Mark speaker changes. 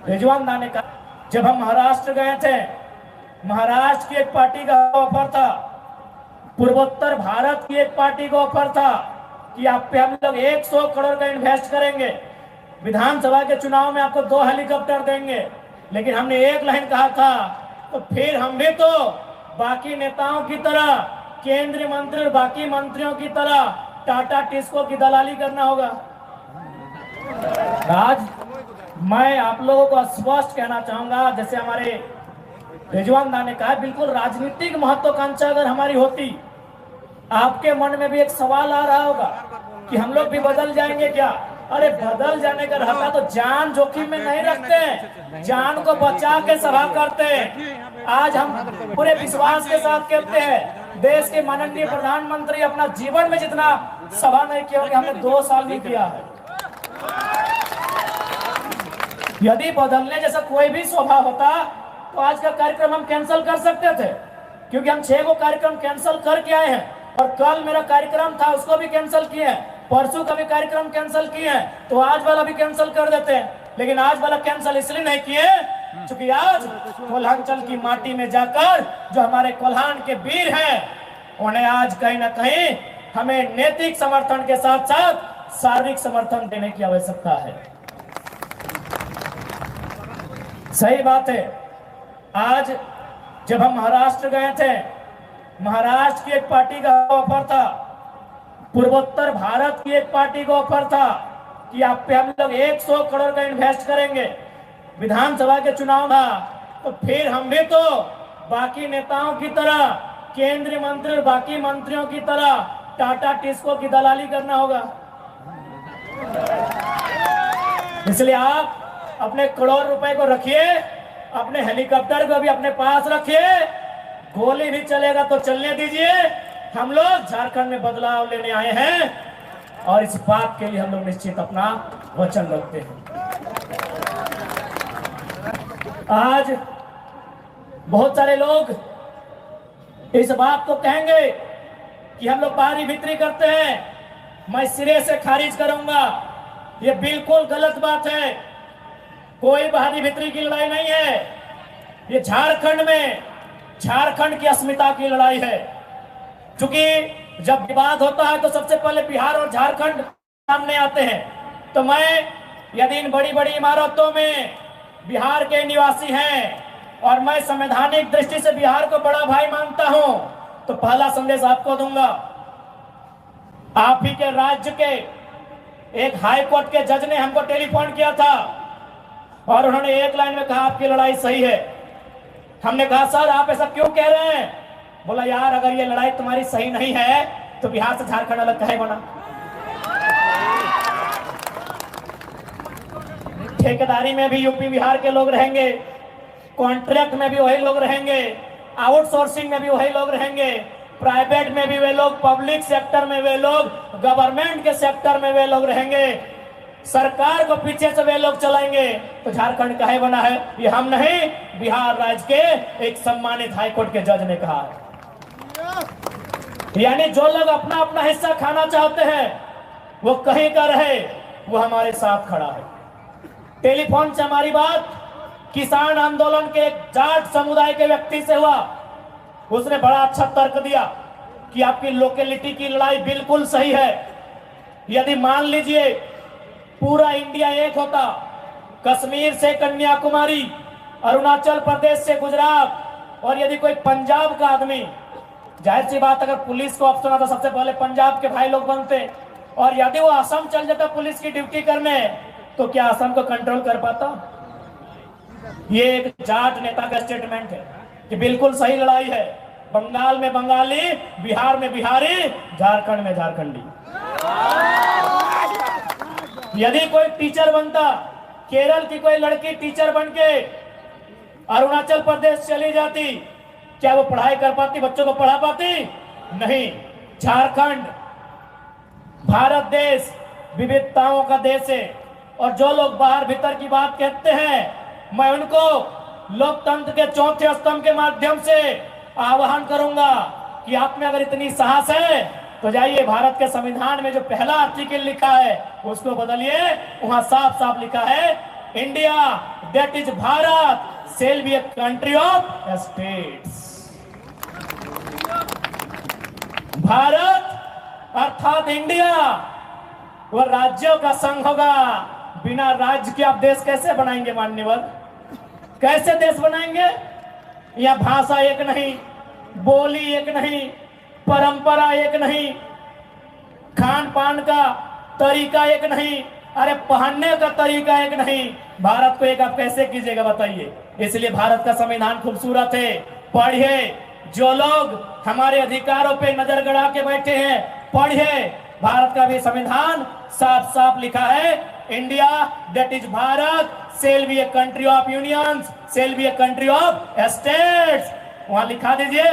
Speaker 1: रिजवान दा ने कहा, जब हम महाराष्ट्र गए थे, महाराष्ट्र की एक पार्टी का ऑफर था, पूर्वोत्तर भारत की एक पार्टी का ऑफर था कि आप पे हम लोग 100 करोड़ का इन्वेस्ट करेंगे, विधानसभा के चुनाव में आपको 2 हेलीकॉप्टर देंगे। लेकिन हमने एक लाइन कहा था, तो फिर हम भी तो बाकी नेताओं की तरह, केंद्रीय मंत्री और बाकी मंत्रियों की तरह टाटा टिस्को की दलाली करना होगा। आज मैं आप लोगों को स्पष्ट कहना चाहूंगा, जैसे हमारे रिजवान दा ने कहा, बिल्कुल राजनीतिक महत्वाकांक्षा अगर हमारी होती, आपके मन में भी एक सवाल आ रहा होगा कि हम लोग भी बदल जाएंगे क्या। अरे बदल जाने का रहता तो जान जोखिम में नहीं रखते, जान को बचा के सभा करते। आज हम पूरे विश्वास के साथ कहते हैं, देश के माननीय प्रधानमंत्री अपना जीवन में जितना सभा नहीं किया होगा, हमने 2 साल में किया है। यदि बदलने जैसा कोई भी स्वभाव होता तो आज का कार्यक्रम हम कैंसिल कर सकते थे, क्योंकि हम 6 कार्यक्रम कैंसिल करके आए हैं। और कल मेरा कार्यक्रम था, उसको भी कैंसिल किए हैं, परसों का भी कार्यक्रम कैंसिल किए हैं, तो आज वाला भी कैंसिल कर देते हैं। लेकिन आज वाला कैंसिल इसलिए नहीं किए क्योंकि आज कोल्हांचल की माटी में जाकर जो हमारे कोल्हान के वीर हैं, उन्हें आज कहीं ना कहीं हमें नैतिक समर्थन के साथ साथ शारीरिक समर्थन देने की आवश्यकता है। सही बात है। आज जब हम महाराष्ट्र गए थे, महाराष्ट्र की एक पार्टी का ऑफर था, पूर्वोत्तर भारत की एक पार्टी का ऑफर था कि आप पे हम लोग 100 करोड़ का इन्वेस्ट करेंगे, विधानसभा के चुनाव था। तो फिर हम भी तो बाकी नेताओं की तरह, केंद्रीय मंत्री और बाकी मंत्रियों की तरह टाटा टिस्को की दलाली करना होगा। इसलिए आप अपने करोड़ रुपए को रखिए, अपने हेलीकॉप्टर को भी अपने पास रखिए, गोली भी चलेगा तो चलने दीजिए। हम लोग झारखंड में बदलाव लेने आए हैं और इस बात के लिए हम लोग निश्चित अपना वचन रखते हैं। आज बहुत सारे लोग इस बात को कहेंगे कि हम लोग बाहरी भीतरी करते हैं, मैं सिरे से खारिज करूंगा। ये बिल्कुल गलत बात है। कोई बाहरी भीतरी की लड़ाई नहीं है। ये झारखंड में झारखंड की अस्मिता की लड़ाई है। क्योंकि जब विवाद होता है तो सबसे पहले बिहार और झारखंड सामने आते हैं। तो मैं यदि इन बड़ी बड़ी इमारतों में बिहार के निवासी हैं और मैं संवैधानिक दृष्टि से बिहार को बड़ा भाई मानता हूं, तो पहला संदेश आपको दूंगा। आप ही के राज्य के एक हाई कोर्ट के जज ने हमको टेलीफोन किया था और उन्होंने एक लाइन में कहा, आपकी लड़ाई सही है। हमने कहा, सर आप ऐसा क्यों कह रहे हैं? बोला, यार अगर ये लड़ाई तुम्हारी सही नहीं है तो बिहार से झारखंड अलग काहे बना? ठेकेदारी में भी यूपी बिहार के लोग रहेंगे, कॉन्ट्रैक्ट में भी वही लोग रहेंगे, आउटसोर्सिंग में भी वही लोग रहेंगे, प्राइवेट में भी वे लोग, पब्लिक सेक्टर में वे लोग, गवर्नमेंट के सेक्टर में वे लोग रहेंगे, सरकार को पीछे से वे लोग चलाएंगे। तो झारखंड काहे बना है? ये हम नहीं, बिहार राज्य के एक सम्मानित हाईकोर्ट के जज ने कहा है। यानी जो लोग अपना अपना हिस्सा खाना चाहते हैं वो कहीं का रहे, वो हमारे साथ खड़ा है। टेलीफोन से हमारी बात किसान आंदोलन के एक जाट समुदाय के व्यक्ति से हुआ। उसने बड़ा अच्छा तर्क दिया कि आपकी लोकेलिटी की लड़ाई बिल्कुल सही है। यदि मान लीजिए पूरा इंडिया एक होता, कश्मीर से कन्याकुमारी, अरुणाचल प्रदेश से गुजरात, और यदि कोई पंजाब का आदमी, जाहिर सी बात अगर पुलिस को ऑप्शन आता सबसे पहले पंजाब के भाई लोग बनते, और यदि वो असम चल जाता पुलिस की ड्यूटी करने, तो क्या असम को कंट्रोल कर पाता? ये एक जाट नेता का स्टेटमेंट है कि बिल्कुल सही लड़ाई है। बंगाल में बंगाली, बिहार में बिहारी, झारखंड में झारखंडी। यदि कोई टीचर बनता, केरल की कोई लड़की टीचर बनके अरुणाचल प्रदेश चली जाती, क्या वो पढ़ाई कर पाती, बच्चों को पढ़ा पाती? नहीं। झारखंड भारत देश विविधताओं का देश है, और जो लोग बाहर भीतर की बात कहते हैं, मैं उनको लोकतंत्र के चौथे स्तंभ के माध्यम से आह्वान करूंगा कि आप में अगर इतनी साहस है तो जाइए भारत के संविधान में जो पहला आर्टिकल लिखा है उसको बदलिए। वहां साफ साफ लिखा है India that is Bharat shall be a country of states. Bharat अर्थात इंडिया वह राज्यों का संघ होगा। बिना राज्य के आप देश कैसे बनाएंगे मान्यवर? कैसे देश बनाएंगे? या भाषा एक नहीं, बोली एक नहीं, परंपरा एक नहीं, खान पान का तरीका एक नहीं, अरे पहनने का तरीका एक नहीं, भारत को एक आप कैसे कीजिएगा बताइए? इसलिए भारत का संविधान खूबसूरत है, पढ़िए। जो लोग हमारे अधिकारों पे नजर गड़ा के बैठे हैं, पढ़िए। भारत का भी संविधान साफ साफ लिखा है, India that is Bharat shall be a country of unions, shall be a country of states। वहां लिखा दीजिए।